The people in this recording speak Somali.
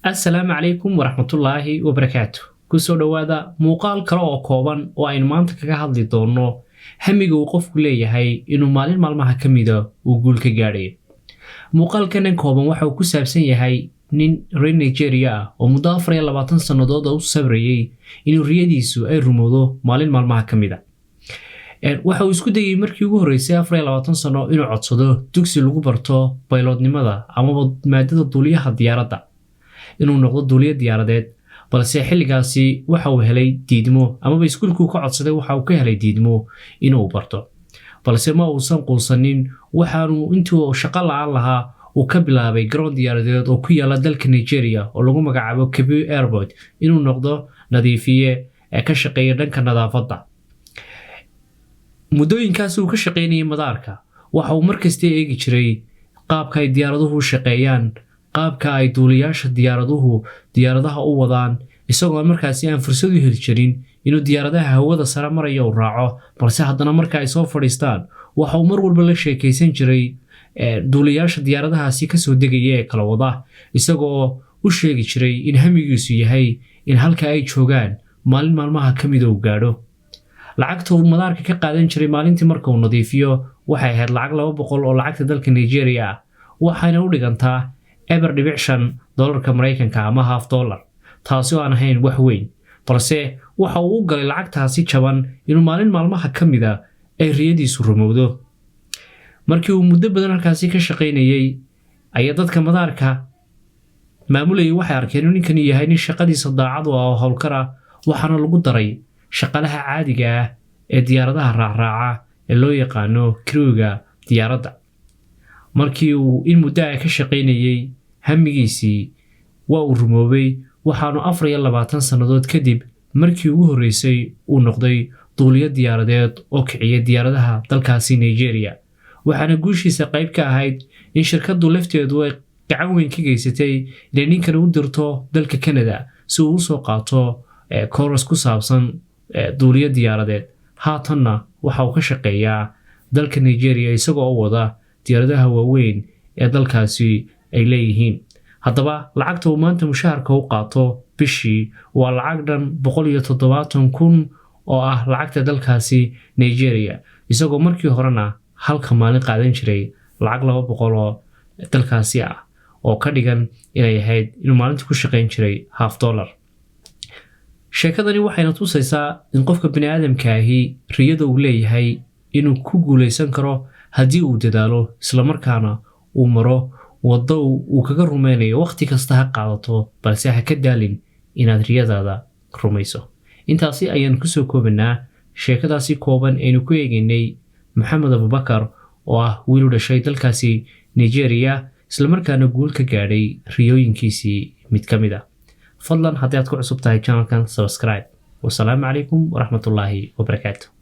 السلام عليكم ورحمة الله وبركاته كسو دوادا muuqaal kale oo kooban oo aynu maanta kaga hadli doono hamiga uu qofku leeyahay inuu maalin maalmaha ka mida uu guul ka gaadhay muuqaalkan kooban waxa uu ku saabsan yahay nin reer Nigeria ah oo muddo 24 sanadood u sabrayay inuu riyadiisu ay rumowdo maalin maalmaha ka mida waxa uu isku dayay markii ugu horeysay 24 sano inuu codsado dugsi lagu barto pilotnimada ama maadada duuliyaha diyaaradda inuu noqdo duuliye diyaaradeed balse xilligaasi waxa uu helay diidmo ama iskuulku ka codsaday waxa uu ka helay diidmo inuu barto balse ma uusan quusanin waxaanu intuu shaqo la'aan lahaa uu ka bilaabay garoon diyaaradeed oo ku yaala dalka Nigeria oo lagu magacaabo Kebu Airport inuu noqdo nadiifiye ka shaqeeya dhanka nadaafadda muddooyinkaas uu ka shaqeynayay madaarka waxa uu markasta eegi jiray qaabka ay diyaaraduhu shaqeeyaan qaabka ay duuliyaasha diyaaradaha u wadaan isagoo markaasi aan fursad u heli jirin inuu diyaaradaha hawada sare marayo u raaco balse haddana marka ay soo fadhiistaan waxa uu mar walba la sheekaysan jiray duuliyaasha diyaaradahaasi ka soo degaya ee kala wada isagoo u sheegi jiray in hamigiisu yahay in halka ay joogaan maalin maalmaha ka mid uu gaadho lacagta uu madaarka ka qaadan jiray maalintii marka uu nadiifiyo waxay ahayd lacag 200 oo lacagta dalka Nigeria waxayna u dhigantaa eber $5 Mareykanka ama $0.5 taasi oo aan ahayn wax weyn balse waxa uu u galay lacagtaasi jaban inuu maalin maalmaha ka mida ay riyadiisu rumowdo markii uu muddo badan halkaasi ka shaqeynayay ayaa dadka madaarka maamulayay waxay arkeen in ninkan yahay nin shaqadiisa daacad oo hawlkar ah waxaana lagu daray shaqalaha caadiga ah ee diyaaradaha raacraaca ee loo yaqaano crewga diyaaradda markii uu in muddo ka shaqeynayay hamigiisii waa uu rumoobay waxaanu 24 sanadood kadib markii ugu horeysay uu noqday duuliye diyaaradeed oo kiciya diyaaradaha dalkaasi Nigeria waxaana guushiisa qayb ka ahayd in shirkaddu lafteedu ay gacan weyn ka geysatay inay ninkan u dirto dalka Canada si uu soo qaato course ku saabsan duuliye diyaaradeed haatanna waxa uu ka shaqeeyaa dalka Nigeria isagoo wada diyaaradaha waaweyn ee dalkaasi ay leeyihiin haddaba lacagta uu maanta mushaharka u qaato bishii waa lacag dhan 170,000 oo ah lacagta dalkaasi Nigeria isagoo markii horena halka maalin qaadan jiray lacag 200 oo dalkaasi ah oo ka dhigan inay ahayd inuu maalintii ku shaqeyn jiray $0.5 sheekadani waxayna tusaysaa in qofka bini'aadamka ahi riyada uu leeyahay inuu ku guuleysan karo haddii uu dadaalo isla markaana uu maro waddo uu kaga rumeynayo waqti kasta ha qaadato balse ha ka daalin inaad riyadaada rumayso intaasi ayaan ku soo koobanaa sheekadaasi kooban aynu ku eegaynay Maxamed Abubakar oo ah wiil u dhashay dalkaasi Nigeria isla markaana guul ka gaadhay riyooyinkiisii mid ka mid ah fadlan haddii aad ku cusub tahay channelkan subscribe wassalaamu calaykum waraxmatullaahi wabarakaatuh